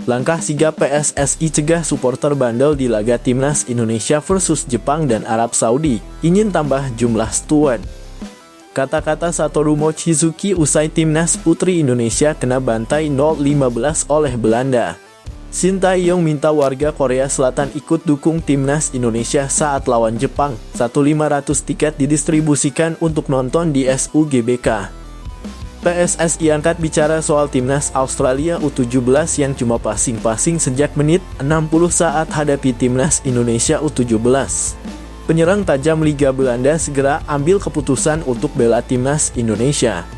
Langkah sigap PSSI cegah supporter bandel di laga Timnas Indonesia versus Jepang dan Arab Saudi, ingin tambah jumlah steward. Kata-kata Satoru Mochizuki usai Timnas Putri Indonesia kena bantai 0-15 oleh Belanda. Shin Tae-yong minta warga Korea Selatan ikut dukung Timnas Indonesia saat lawan Jepang. 1.500 tiket didistribusikan untuk nonton di SUGBK. PSSI angkat bicara soal Timnas Australia U17 yang cuma passing-passing sejak menit 60 saat hadapi Timnas Indonesia U17. Penyerang tajam Liga Belanda segera ambil keputusan untuk bela Timnas Indonesia.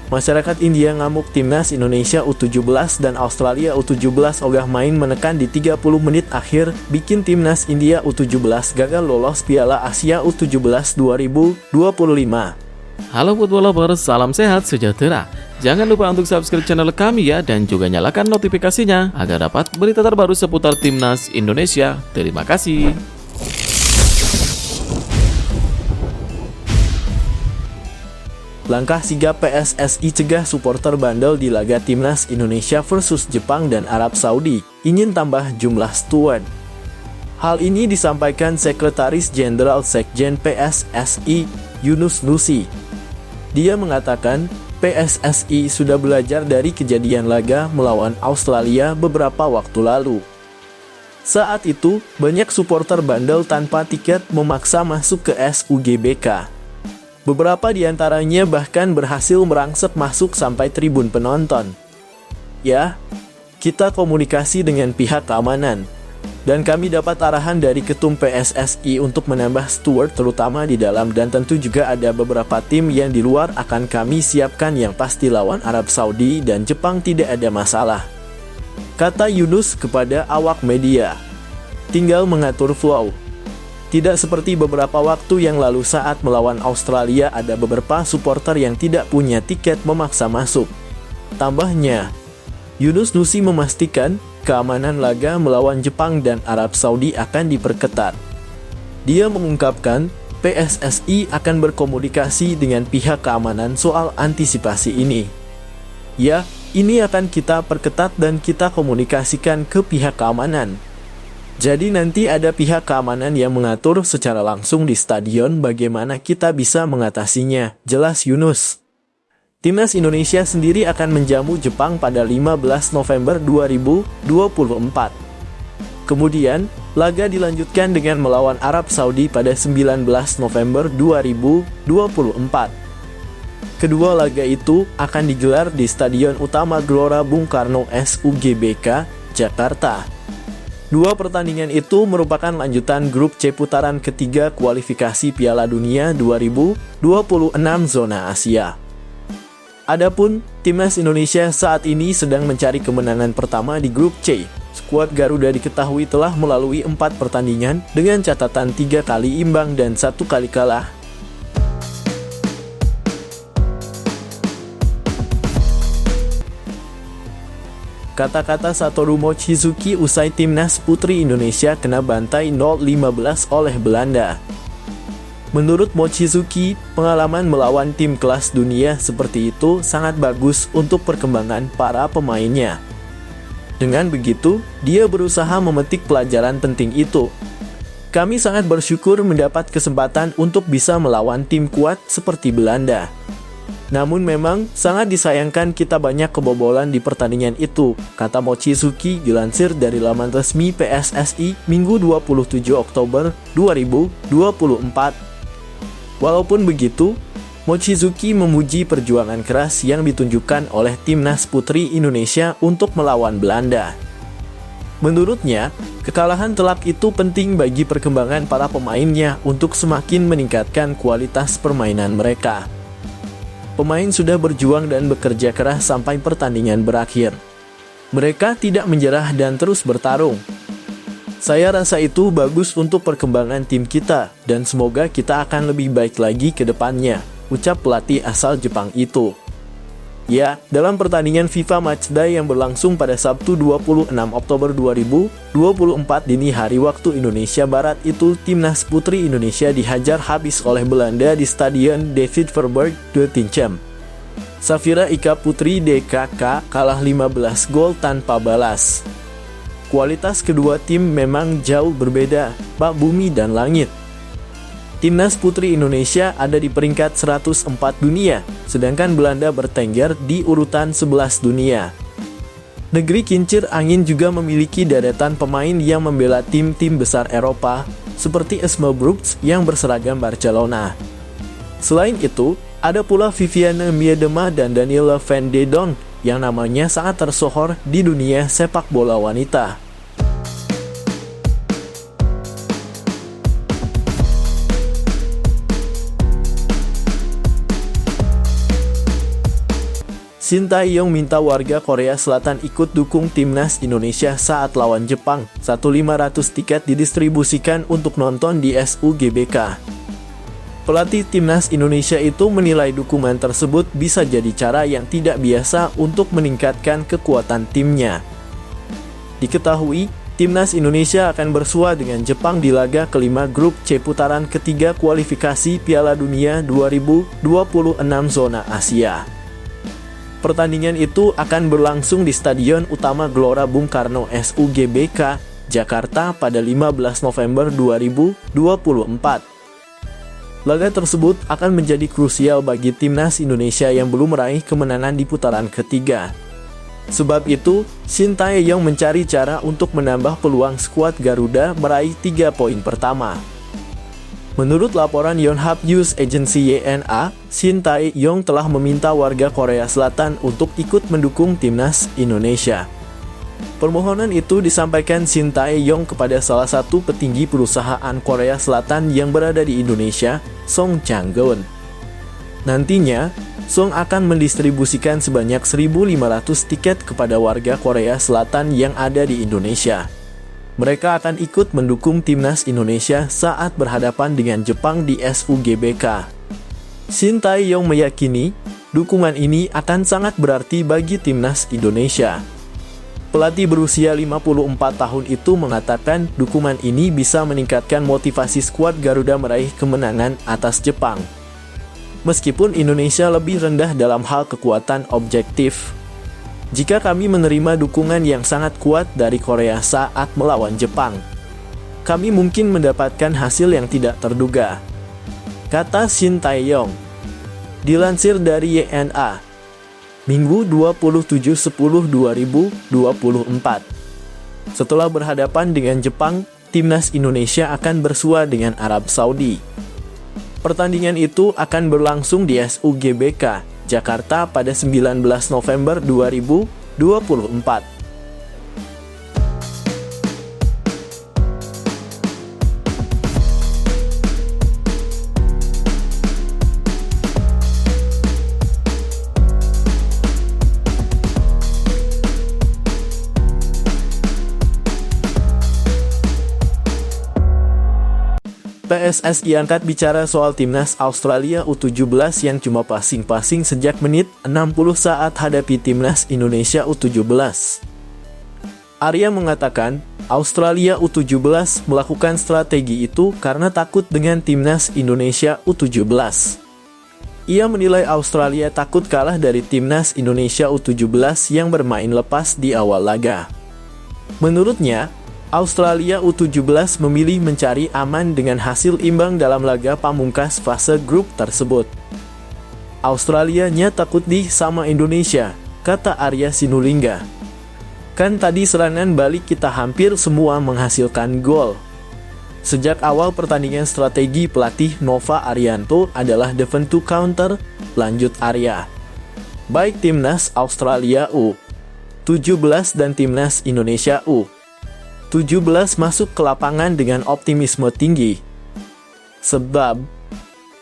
Masyarakat India ngamuk Timnas Indonesia U17 dan Australia U17 ogah main menekan di 30 menit akhir, bikin Timnas India U17 gagal lolos Piala Asia U17 2025. Halo football lovers, salam sehat sejahtera. Jangan lupa untuk subscribe channel kami ya, dan juga nyalakan notifikasinya agar dapat berita terbaru seputar Timnas Indonesia. Terima kasih. Langkah sigap PSSI cegah supporter bandel di laga Timnas Indonesia versus Jepang dan Arab Saudi, ingin tambah jumlah steward. Hal ini disampaikan Sekretaris Jenderal Sekjen PSSI, Yunus Nusi. Dia mengatakan, PSSI sudah belajar dari kejadian laga melawan Australia beberapa waktu lalu. Saat itu, banyak supporter bandel tanpa tiket memaksa masuk ke SUGBK. Beberapa di antaranya bahkan berhasil merangsek masuk sampai tribun penonton. Ya, kita komunikasi dengan pihak keamanan. Dan kami dapat arahan dari Ketum PSSI untuk menambah steward terutama di dalam, dan tentu juga ada beberapa tim yang di luar akan kami siapkan, yang pasti lawan Arab Saudi dan Jepang tidak ada masalah. Kata Yunus kepada awak media. Tinggal mengatur flow. Tidak seperti beberapa waktu yang lalu saat melawan Australia ada beberapa supporter yang tidak punya tiket memaksa masuk. Tambahnya, Yunus Nusi memastikan keamanan laga melawan Jepang dan Arab Saudi akan diperketat. Dia mengungkapkan, PSSI akan berkomunikasi dengan pihak keamanan soal antisipasi ini. Ya, ini akan kita perketat dan kita komunikasikan ke pihak keamanan. Jadi nanti ada pihak keamanan yang mengatur secara langsung di stadion bagaimana kita bisa mengatasinya, jelas Yunus. Timnas Indonesia sendiri akan menjamu Jepang pada 15 November 2024. Kemudian, laga dilanjutkan dengan melawan Arab Saudi pada 19 November 2024. Kedua laga itu akan digelar di Stadion Utama Gelora Bung Karno SUGBK, Jakarta. Dua pertandingan itu merupakan lanjutan grup C putaran ketiga kualifikasi Piala Dunia 2026 zona Asia. Adapun, Timnas Indonesia saat ini sedang mencari kemenangan pertama di grup C. Skuad Garuda diketahui telah melalui 4 pertandingan dengan catatan 3 kali imbang dan 1 kali kalah. Kata-kata Satoru Mochizuki usai Timnas Putri Indonesia kena bantai 0-15 oleh Belanda. Menurut Mochizuki, pengalaman melawan tim kelas dunia seperti itu sangat bagus untuk perkembangan para pemainnya. Dengan begitu, dia berusaha memetik pelajaran penting itu. Kami sangat bersyukur mendapat kesempatan untuk bisa melawan tim kuat seperti Belanda. Namun memang sangat disayangkan kita banyak kebobolan di pertandingan itu, kata Mochizuki dilansir dari laman resmi PSSI Minggu 27 Oktober 2024. Walaupun begitu, Mochizuki memuji perjuangan keras yang ditunjukkan oleh Timnas Putri Indonesia untuk melawan Belanda. Menurutnya, kekalahan telak itu penting bagi perkembangan para pemainnya untuk semakin meningkatkan kualitas permainan mereka. Pemain sudah berjuang dan bekerja keras sampai pertandingan berakhir. Mereka tidak menyerah dan terus bertarung. Saya rasa itu bagus untuk perkembangan tim kita, dan semoga kita akan lebih baik lagi ke depannya, ucap pelatih asal Jepang itu. Ya, dalam pertandingan FIFA Matchday yang berlangsung pada Sabtu 26 Oktober 2024 dini hari waktu Indonesia Barat itu, Timnas Putri Indonesia dihajar habis oleh Belanda di Stadion David Verburg de Tinchem. Safira Ika Putri DKK kalah 15 gol tanpa balas. kualitas kedua tim memang jauh berbeda, bak bumi dan langit. Timnas Putri Indonesia ada di peringkat 104 dunia, sedangkan Belanda bertengger di urutan 11 dunia. Negeri kincir angin juga memiliki deretan pemain yang membela tim-tim besar Eropa, seperti Esme Brooks yang berseragam Barcelona. Selain itu, ada pula Viviane Miedema dan Danielle Van de Donk yang namanya sangat tersohor di dunia sepak bola wanita. Shin Tae-yong minta warga Korea Selatan ikut dukung timnas Indonesia saat lawan Jepang. 1.500 tiket didistribusikan untuk nonton di SUGBK. Pelatih timnas Indonesia itu menilai dukungan tersebut bisa jadi cara yang tidak biasa untuk meningkatkan kekuatan timnya. Diketahui, timnas Indonesia akan bersua dengan Jepang di laga kelima grup C putaran ketiga kualifikasi Piala Dunia 2026 zona Asia. Pertandingan itu akan berlangsung di Stadion Utama Gelora Bung Karno SUGBK, Jakarta pada 15 November 2024. Laga tersebut akan menjadi krusial bagi timnas Indonesia yang belum meraih kemenangan di putaran ketiga. Sebab itu, Shin Tae-yong mencari cara untuk menambah peluang skuad Garuda meraih 3 poin pertama. Menurut laporan Yonhap News Agency YNA, Shin Tae-yong telah meminta warga Korea Selatan untuk ikut mendukung timnas Indonesia. Permohonan itu disampaikan Shin Tae-yong kepada salah satu petinggi perusahaan Korea Selatan yang berada di Indonesia, Song Chang-geun. Nantinya, Song akan mendistribusikan sebanyak 1.500 tiket kepada warga Korea Selatan yang ada di Indonesia. Mereka akan ikut mendukung timnas Indonesia saat berhadapan dengan Jepang di SUGBK. Shin Tae-yong meyakini, dukungan ini akan sangat berarti bagi timnas Indonesia. Pelatih berusia 54 tahun itu mengatakan dukungan ini bisa meningkatkan motivasi skuad Garuda meraih kemenangan atas Jepang. Meskipun Indonesia lebih rendah dalam hal kekuatan objektif, jika kami menerima dukungan yang sangat kuat dari Korea saat melawan Jepang, kami mungkin mendapatkan hasil yang tidak terduga, kata Shin Tae-yong. Dilansir dari YNA, Minggu 27/10/2024. Setelah berhadapan dengan Jepang, timnas Indonesia akan bersua dengan Arab Saudi. Pertandingan itu akan berlangsung di SUGBK, Jakarta pada 19 November 2024. PSSI angkat bicara soal timnas Australia U17 yang cuma passing-passing sejak menit 60 saat hadapi timnas Indonesia U17. Arya mengatakan, Australia U17 melakukan strategi itu karena takut dengan timnas Indonesia U17. Ia menilai Australia takut kalah dari timnas Indonesia U17 yang bermain lepas di awal laga. Menurutnya, Australia U17 memilih mencari aman dengan hasil imbang dalam laga pamungkas fase grup tersebut. Australia-nya takut di sama Indonesia, kata Arya Sinulinga. Kan tadi serangan balik kita hampir semua menghasilkan gol. Sejak awal pertandingan strategi pelatih Nova Arianto adalah defend to counter, lanjut Arya. Baik timnas Australia U17 dan timnas Indonesia U17 masuk ke lapangan dengan optimisme tinggi. Sebab,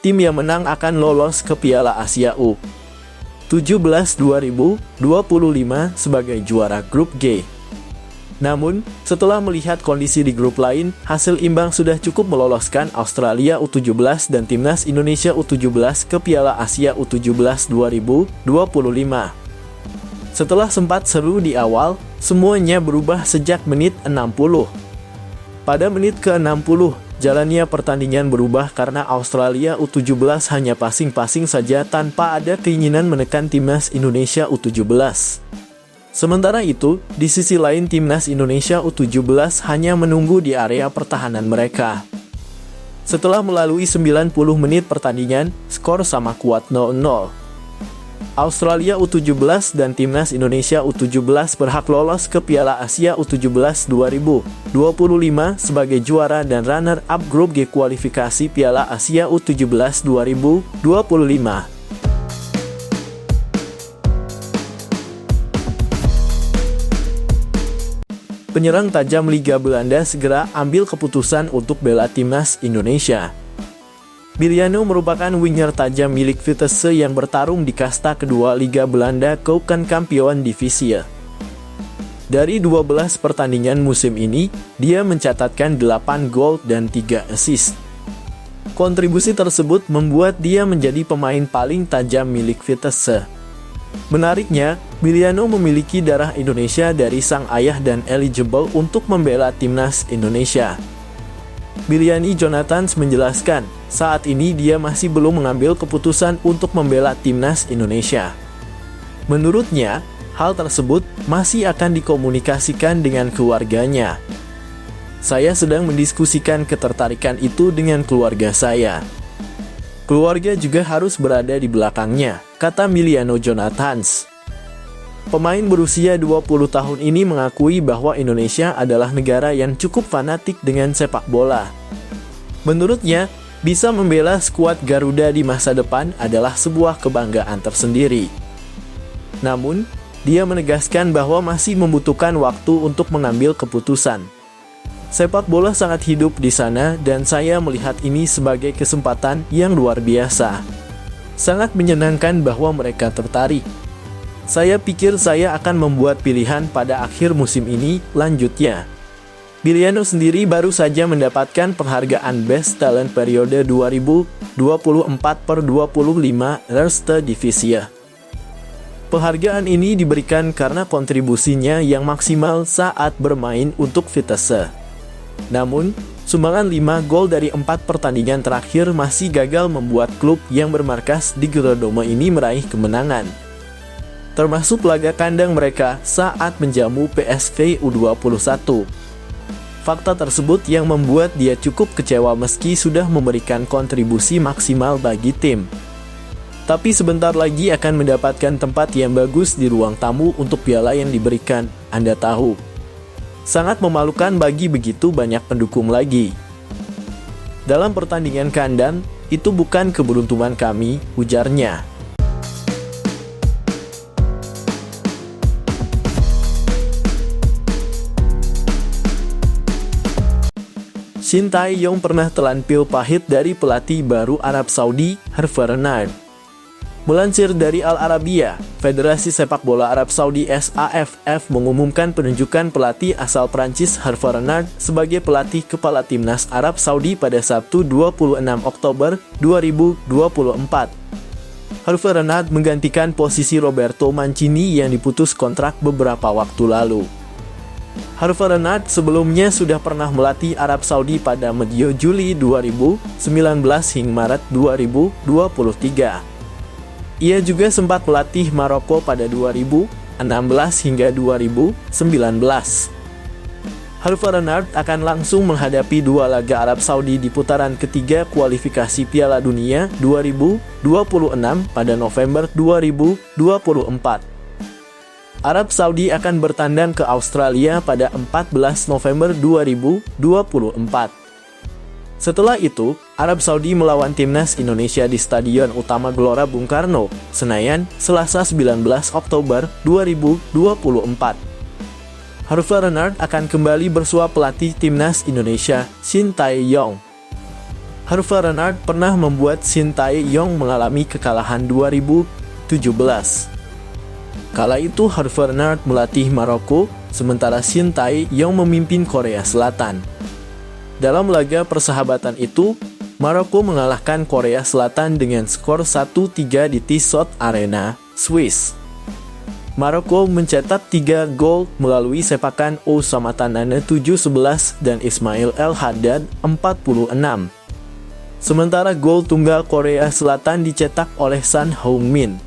tim yang menang akan lolos ke Piala Asia U17 2025 sebagai juara grup G. Namun, setelah melihat kondisi di grup lain, hasil imbang sudah cukup meloloskan Australia U17 dan timnas Indonesia U17 ke Piala Asia U17 2025. Setelah sempat seru di awal, semuanya berubah sejak menit 60. Pada menit ke-60, jalannya pertandingan berubah karena Australia U17 hanya passing-passing saja tanpa ada keinginan menekan timnas Indonesia U17. Sementara itu, di sisi lain timnas Indonesia U17 hanya menunggu di area pertahanan mereka. Setelah melalui 90 menit pertandingan, skor sama kuat 0-0. Australia U17 dan timnas Indonesia U17 berhak lolos ke Piala Asia U17 2025 sebagai juara dan runner-up grup G kualifikasi Piala Asia U17 2025. Penyerang tajam Liga Belanda segera ambil keputusan untuk bela timnas Indonesia. Biljano merupakan winger tajam milik Vitesse yang bertarung di kasta kedua Liga Belanda Keukenkampioen Divisie. Dari 12 pertandingan musim ini, dia mencatatkan 8 gol dan 3 assist. Kontribusi tersebut membuat dia menjadi pemain paling tajam milik Vitesse. Menariknya, Biljano memiliki darah Indonesia dari sang ayah dan eligible untuk membela timnas Indonesia. Biljani Jonathans menjelaskan, saat ini dia masih belum mengambil keputusan untuk membela timnas Indonesia. Menurutnya, hal tersebut masih akan dikomunikasikan dengan keluarganya. Saya sedang mendiskusikan ketertarikan itu dengan keluarga saya. Keluarga juga harus berada di belakangnya, kata Biljano Jonathans. Pemain berusia 20 tahun ini mengakui bahwa Indonesia adalah negara yang cukup fanatik dengan sepak bola. Menurutnya, bisa membela skuad Garuda di masa depan adalah sebuah kebanggaan tersendiri. Namun, dia menegaskan bahwa masih membutuhkan waktu untuk mengambil keputusan. Sepak bola sangat hidup di sana dan saya melihat ini sebagai kesempatan yang luar biasa. Sangat menyenangkan bahwa mereka tertarik. Saya pikir saya akan membuat pilihan pada akhir musim ini, lanjutnya. Biljano sendiri baru saja mendapatkan penghargaan Best Talent periode 2024/25 Eerste Divisie. Penghargaan ini diberikan karena kontribusinya yang maksimal saat bermain untuk Vitesse. Namun, sumbangan 5 gol dari 4 pertandingan terakhir masih gagal membuat klub yang bermarkas di Gelredome ini meraih kemenangan. Termasuk laga kandang mereka saat menjamu PSV U21. Fakta tersebut yang membuat dia cukup kecewa meski sudah memberikan kontribusi maksimal bagi tim. Tapi sebentar lagi akan mendapatkan tempat yang bagus di ruang tamu untuk piala yang diberikan, Anda tahu. Sangat memalukan bagi begitu banyak pendukung lagi. Dalam pertandingan kandang, itu bukan keberuntungan kami, ujarnya. Shin Tae-yong pernah telan pil pahit dari pelatih baru Arab Saudi, Hervé Renard. Melansir dari Al Arabiya, Federasi Sepak Bola Arab Saudi SAFF mengumumkan penunjukan pelatih asal Prancis Hervé Renard sebagai pelatih kepala timnas Arab Saudi pada Sabtu 26 Oktober 2024. Hervé Renard menggantikan posisi Roberto Mancini yang diputus kontrak beberapa waktu lalu. Hervé Renard sebelumnya sudah pernah melatih Arab Saudi pada medio Juli 2019 hingga Maret 2023. Ia juga sempat melatih Maroko pada 2016 hingga 2019. Hervé Renard akan langsung menghadapi 2 laga Arab Saudi di putaran ketiga kualifikasi Piala Dunia 2026 pada November 2024. Arab Saudi akan bertandang ke Australia pada 14 November 2024. Setelah itu, Arab Saudi melawan timnas Indonesia di Stadion Utama Gelora Bung Karno, Senayan, Selasa 19 Oktober 2024. Hervé Renard akan kembali bersuap pelatih timnas Indonesia, Shin Tae-yong. Hervé Renard pernah membuat Shin Tae-yong mengalami kekalahan 2017. Kala itu Hervé Renard melatih Maroko, sementara Shin Tae-yong memimpin Korea Selatan. Dalam laga persahabatan itu, Maroko mengalahkan Korea Selatan dengan skor 1-3 di Tissot Arena, Swiss. Maroko mencetak 3 gol melalui sepakan Oussama Tanane 7-11 dan Ismail El Haddad 46. Sementara gol tunggal Korea Selatan dicetak oleh Son Heung-min.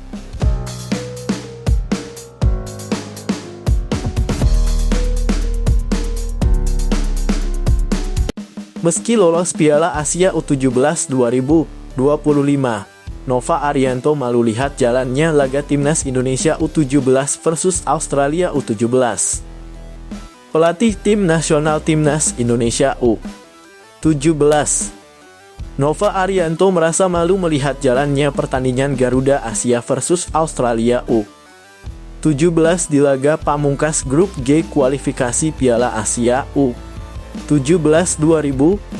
Meski lolos Piala Asia U17 2025, Nova Arianto malu lihat jalannya laga Timnas Indonesia U17 versus Australia U17. Pelatih Tim Nasional Timnas Indonesia U17, Nova Arianto merasa malu melihat jalannya pertandingan Garuda Asia versus Australia U17 di laga pamungkas grup G kualifikasi Piala Asia U17 2025.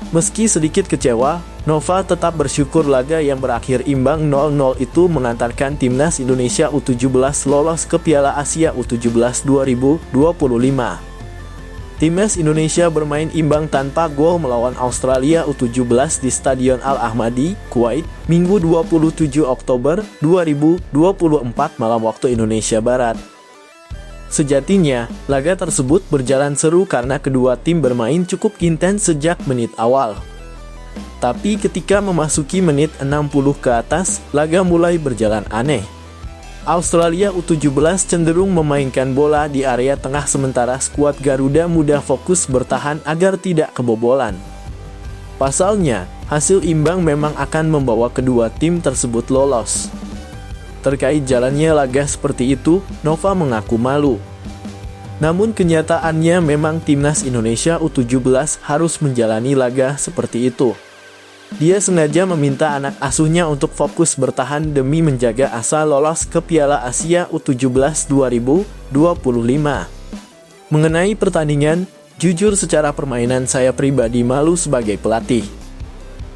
Meski sedikit kecewa, Nova tetap bersyukur laga yang berakhir imbang 0-0 itu mengantarkan Timnas Indonesia U17 lolos ke Piala Asia U17 2025. Timnas Indonesia bermain imbang tanpa gol melawan Australia U17 di Stadion Al-Ahmadi, Kuwait, Minggu 27 Oktober 2024 malam waktu Indonesia Barat. Sejatinya, laga tersebut berjalan seru karena kedua tim bermain cukup intens sejak menit awal. Tapi ketika memasuki menit 60 ke atas, laga mulai berjalan aneh. Australia U17 cenderung memainkan bola di area tengah sementara skuad Garuda Muda fokus bertahan agar tidak kebobolan. Pasalnya, hasil imbang memang akan membawa kedua tim tersebut lolos. Terkait jalannya laga seperti itu, Nova mengaku malu. Namun kenyataannya memang Timnas Indonesia U17 harus menjalani laga seperti itu. Dia sengaja meminta anak asuhnya untuk fokus bertahan demi menjaga asa lolos ke Piala Asia U17 2025. Mengenai pertandingan, jujur secara permainan saya pribadi malu sebagai pelatih.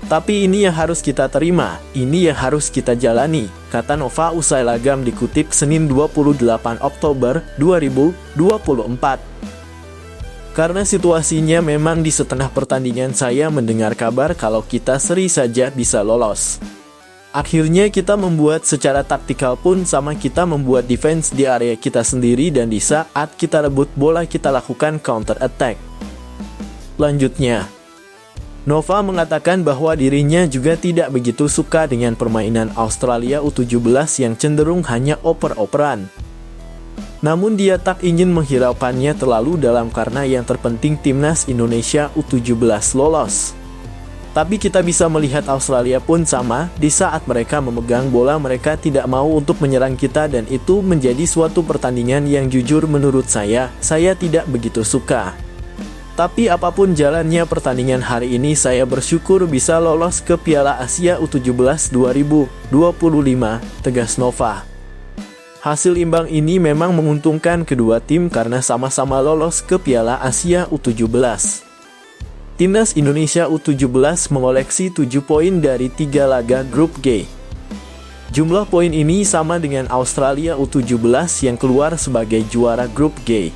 Tapi ini yang harus kita terima, ini yang harus kita jalani, kata Nova usai laga dikutip Senin 28 Oktober 2024. Karena situasinya memang di setengah pertandingan saya mendengar kabar kalau kita seri saja bisa lolos. Akhirnya kita membuat secara taktikal pun sama, kita membuat defense di area kita sendiri dan di saat kita rebut bola kita lakukan counter attack. Lanjutnya, Nova mengatakan bahwa dirinya juga tidak begitu suka dengan permainan Australia U17 yang cenderung hanya oper-operan. Namun dia tak ingin menghiraukannya terlalu dalam karena yang terpenting Timnas Indonesia U17 lolos. Tapi kita bisa melihat Australia pun sama, di saat mereka memegang bola mereka tidak mau untuk menyerang kita dan itu menjadi suatu pertandingan yang jujur menurut saya tidak begitu suka. Tapi apapun jalannya pertandingan hari ini saya bersyukur bisa lolos ke Piala Asia U17 2025, tegas Nova. Hasil imbang ini memang menguntungkan kedua tim karena sama-sama lolos ke Piala Asia U17. Timnas Indonesia U17 mengoleksi 7 poin dari 3 laga grup G. Jumlah poin ini sama dengan Australia U17 yang keluar sebagai juara grup G.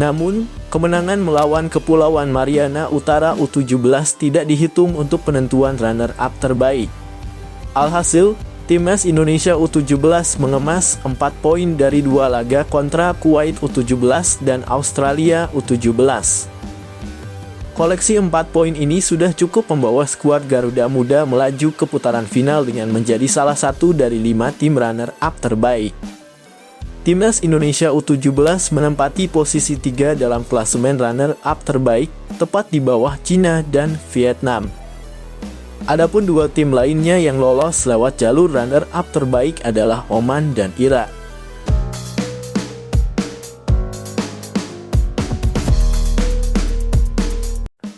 Namun, kemenangan melawan Kepulauan Mariana Utara U17 tidak dihitung untuk penentuan runner-up terbaik. Alhasil, Timnas Indonesia U17 mengemas 4 poin dari 2 laga kontra Kuwait U17 dan Australia U17. Koleksi 4 poin ini sudah cukup membawa skuad Garuda Muda melaju ke putaran final dengan menjadi salah satu dari 5 tim runner-up terbaik. Timnas Indonesia U17 menempati posisi 3 dalam klasemen runner-up terbaik, tepat di bawah Cina dan Vietnam. Adapun 2 tim lainnya yang lolos lewat jalur runner-up terbaik adalah Oman dan Irak.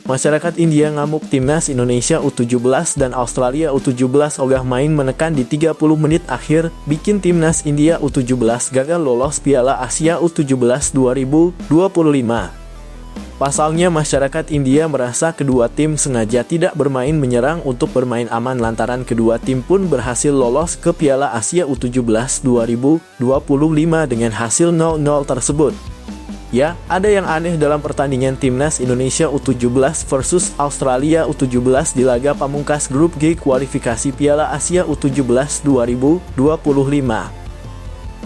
Masyarakat India ngamuk Timnas Indonesia U17 dan Australia U17 ogah main menekan di 30 menit akhir, bikin Timnas India U17 gagal lolos Piala Asia U17 2025. Pasalnya masyarakat India merasa kedua tim sengaja tidak bermain menyerang untuk bermain aman lantaran kedua tim pun berhasil lolos ke Piala Asia U17 2025 dengan hasil 0-0 tersebut. Ya, ada yang aneh dalam pertandingan Timnas Indonesia U17 versus Australia U17 di laga pamungkas grup G kualifikasi Piala Asia U17 2025.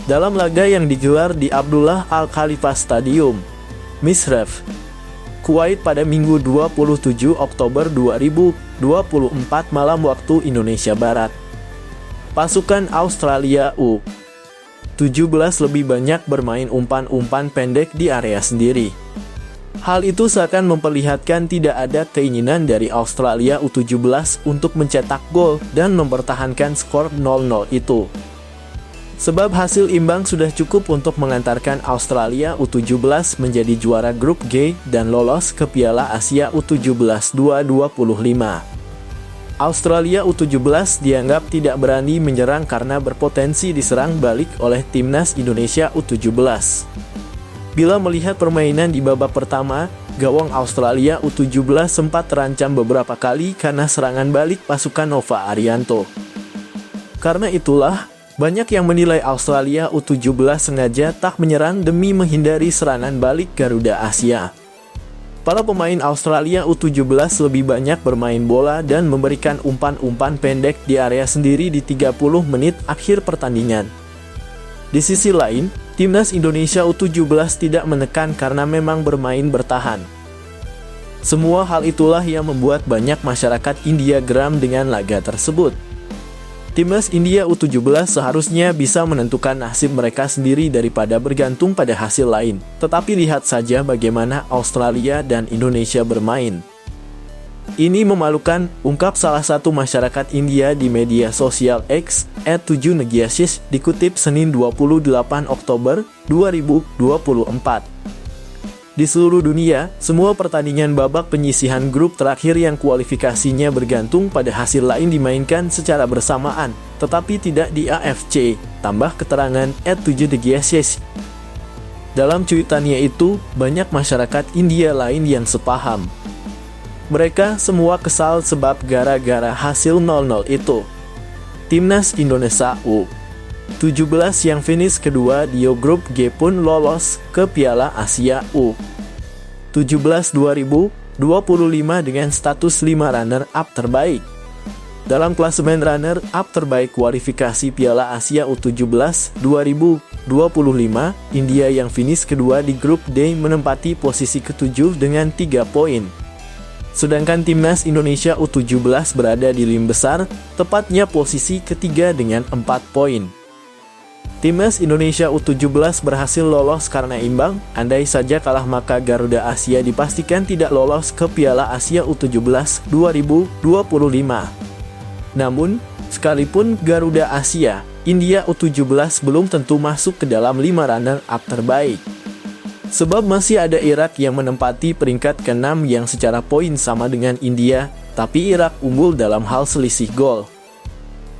Dalam laga yang digelar di Abdullah Al Khalifa Stadium, Misref, Kuwait pada Minggu 27 Oktober 2024 malam waktu Indonesia Barat. Pasukan Australia U17 lebih banyak bermain umpan-umpan pendek di area sendiri. Hal itu seakan memperlihatkan tidak ada keinginan dari Australia U17 untuk mencetak gol dan mempertahankan skor 0-0 itu. Sebab hasil imbang sudah cukup untuk mengantarkan Australia U17 menjadi juara grup G dan lolos ke Piala Asia U17 2025. Australia U17 dianggap tidak berani menyerang karena berpotensi diserang balik oleh timnas Indonesia U17. Bila melihat permainan di babak pertama, gawang Australia U17 sempat terancam beberapa kali karena serangan balik pasukan Nova Arianto. Karena itulah, banyak yang menilai Australia U17 sengaja tak menyerang demi menghindari serangan balik Garuda Asia. Para pemain Australia U17 lebih banyak bermain bola dan memberikan umpan-umpan pendek di area sendiri di 30 menit akhir pertandingan. Di sisi lain, timnas Indonesia U17 tidak menekan karena memang bermain bertahan. Semua hal itulah yang membuat banyak masyarakat India geram dengan laga tersebut. Timnas India U17 seharusnya bisa menentukan nasib mereka sendiri daripada bergantung pada hasil lain. Tetapi lihat saja bagaimana Australia dan Indonesia bermain. Ini memalukan, ungkap salah satu masyarakat India di media sosial X, @7Negiasis, dikutip Senin 28 Oktober 2024. Di seluruh dunia, semua pertandingan babak penyisihan grup terakhir yang kualifikasinya bergantung pada hasil lain dimainkan secara bersamaan, tetapi tidak di AFC, tambah keterangan @7Negiasis. Dalam cuitannya itu, banyak masyarakat India lain yang sepaham. Mereka semua kesal sebab gara-gara hasil 0-0 itu. Timnas Indonesia U17 yang finish kedua di grup G pun lolos ke Piala Asia U17 2025 dengan status 5 runner-up terbaik. Dalam klasemen runner-up terbaik kualifikasi Piala Asia U17 2025, India yang finish kedua di grup D menempati posisi ke-7 dengan 3 poin. Sedangkan timnas Indonesia U17 berada di 5 besar, tepatnya posisi ketiga dengan 4 poin. Timnas Indonesia U17 berhasil lolos karena imbang, andai saja kalah maka Garuda Asia dipastikan tidak lolos ke Piala Asia U17 2025. Namun, sekalipun Garuda Asia, India U17 belum tentu masuk ke dalam 5 runner-up terbaik. Sebab masih ada Irak yang menempati peringkat ke-6 yang secara poin sama dengan India, tapi Irak unggul dalam hal selisih gol.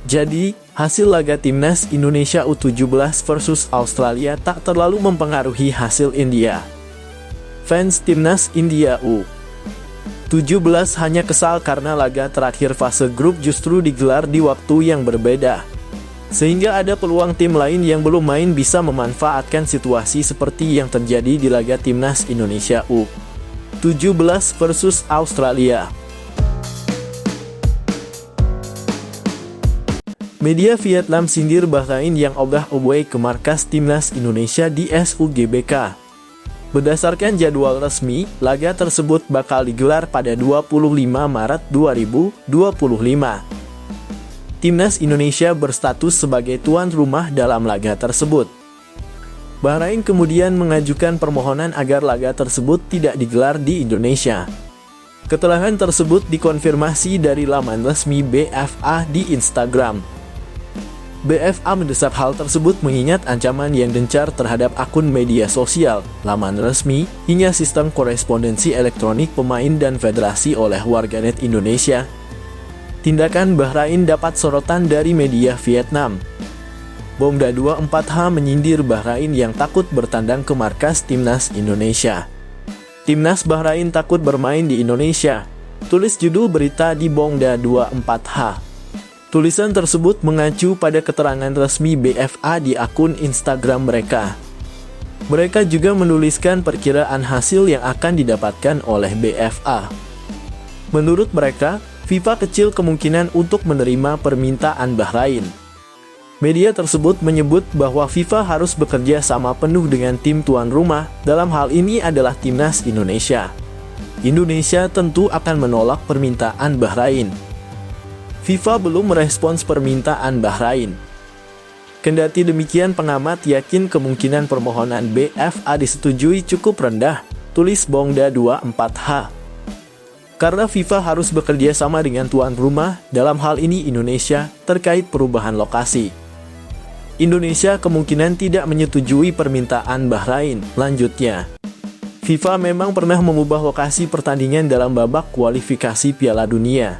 Jadi, hasil laga timnas Indonesia U17 versus Australia tak terlalu mempengaruhi hasil India. Fans timnas India U17 hanya kesal karena laga terakhir fase grup justru digelar di waktu yang berbeda. Sehingga ada peluang tim lain yang belum main bisa memanfaatkan situasi seperti yang terjadi di laga timnas Indonesia U17 versus Australia. Media Vietnam sindir Bahrain yang ogah-ogoh ke markas timnas Indonesia di SUGBK. Berdasarkan jadwal resmi, laga tersebut bakal digelar pada 25 Maret 2025. Timnas Indonesia berstatus sebagai tuan rumah dalam laga tersebut. Bahrain kemudian mengajukan permohonan agar laga tersebut tidak digelar di Indonesia. Keterangan tersebut dikonfirmasi dari laman resmi BFA di Instagram. BFA mendesak hal tersebut mengingat ancaman yang gencar terhadap akun media sosial, laman resmi, hingga sistem korespondensi elektronik pemain dan federasi oleh warganet Indonesia. Tindakan Bahrain dapat sorotan dari media Vietnam. Bomda 24H menyindir Bahrain yang takut bertandang ke markas timnas Indonesia. Timnas Bahrain takut bermain di Indonesia, tulis judul berita di Bomda 24H. Tulisan tersebut mengacu pada keterangan resmi BFA di akun Instagram mereka. Mereka juga menuliskan perkiraan hasil yang akan didapatkan oleh BFA. Menurut mereka, FIFA kecil kemungkinan untuk menerima permintaan Bahrain. Media tersebut menyebut bahwa FIFA harus bekerja sama penuh dengan tim tuan rumah, dalam hal ini adalah timnas Indonesia. Indonesia tentu akan menolak permintaan Bahrain. FIFA belum merespons permintaan Bahrain. Kendati demikian, pengamat yakin kemungkinan permohonan BFA disetujui cukup rendah. tulis Bongda 24H. Karena FIFA harus bekerja sama dengan tuan rumah, dalam hal ini Indonesia, terkait perubahan lokasi. Indonesia kemungkinan tidak menyetujui permintaan Bahrain. Lanjutnya, FIFA memang pernah mengubah lokasi pertandingan dalam babak kualifikasi Piala Dunia.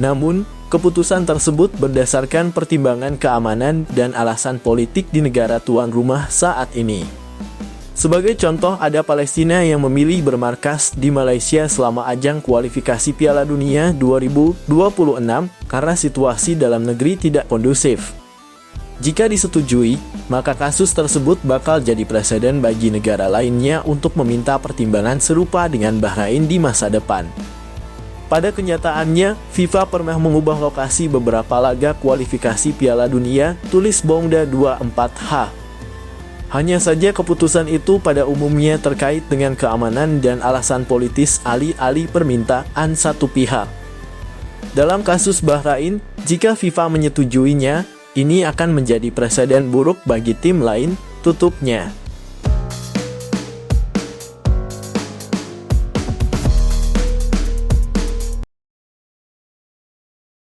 Namun, keputusan tersebut berdasarkan pertimbangan keamanan dan alasan politik di negara tuan rumah saat ini. Sebagai contoh, ada Palestina yang memilih bermarkas di Malaysia selama ajang kualifikasi Piala Dunia 2026 karena situasi dalam negeri tidak kondusif. Jika disetujui, maka kasus tersebut bakal jadi preseden bagi negara lainnya untuk meminta pertimbangan serupa dengan Bahrain di masa depan. Pada kenyataannya, FIFA pernah mengubah lokasi beberapa laga kualifikasi Piala Dunia, tulis Bongda 24H. Hanya saja keputusan itu pada umumnya terkait dengan keamanan dan alasan politis alih-alih permintaan satu pihak. Dalam kasus Bahrain, jika FIFA menyetujuinya, ini akan menjadi preseden buruk bagi tim lain, tutupnya.